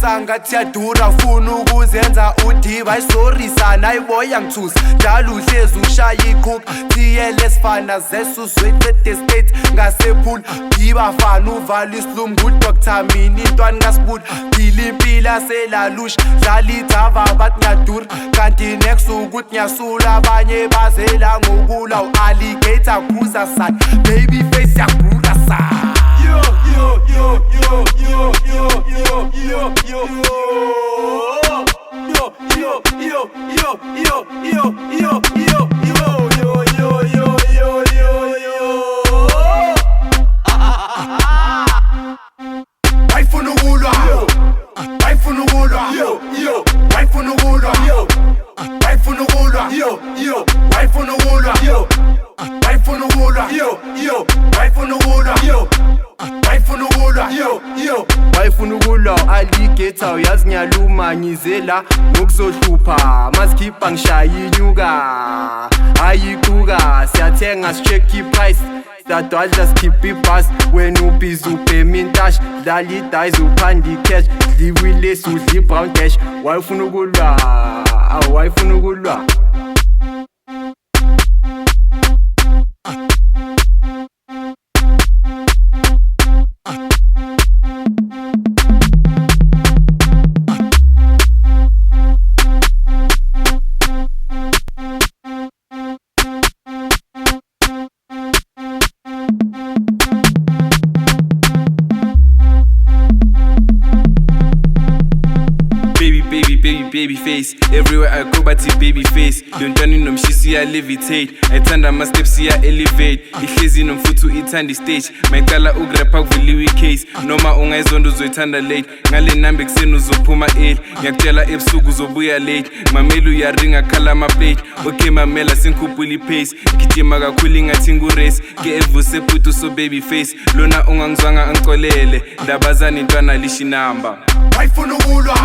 sangathi yadura funa ukuzenza udiva sorry sana ayiboya ngithusa njalo uhlezi ushaya iqhuka TLS fana zesuswethe state ngasephula ngibafana uvala islum good Dr Mini intwana kaSibudi philimpila selalusha dlala ithava bathi nyadura kanti next ukuthi nyasula abanye bazela ngokula alligator cruiser side baby face yakura side yo yo yo yo yo yo yo yo yo yo yo yo yo yo yo yo yo wayifuna ukulwa alligator uyazi ngiyaluma ngizela ngokuzohlupha masikhipha ngishaya inyuka ayiquka siyathenga sicheck iprice sadwadla sikhipha ibhasi wena ubhizi ubhema intashi dlala idice uphanda icash dliwilesi udla ibrown dash wayifuna ukulwa wayifuna ukulwa baby face everywhere I go bathi baby face Dontwana nomshisi ya levitate ayithanda ama steps ya elevate ihlezi nomfuthu ithanda stage mayicala ugrappa kuvuliwe case noma ungayizonda uzoyithanda late ngale number ekseni uzophuma 8 ngiyakutshela ebusuku uzobuya late mamela uyaringa khala ama plate okay mamela sinkhuphula ipace ngijima kakhulu ngathi ngurace ke evuse phuthu so baby face lona ungangizwanga angikolele ndabazana intwana lishi number wayifuna ukulwa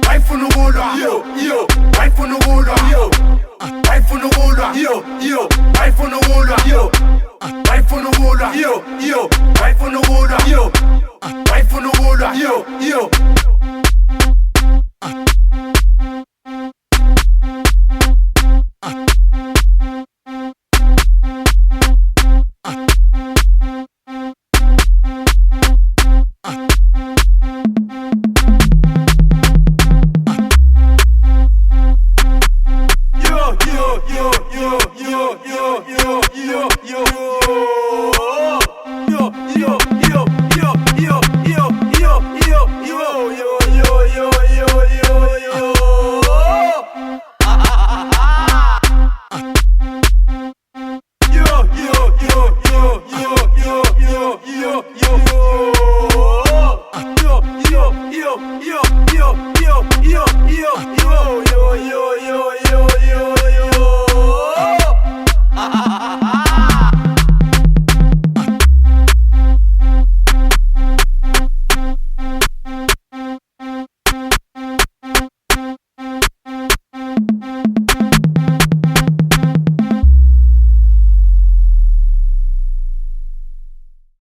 wayifuna ukulwa yo wayifuna ukulwa yo wayifuna ukulwa yo wayifuna ukulwa yo wayifuna ukulwa yo wayifuna ukulwa yo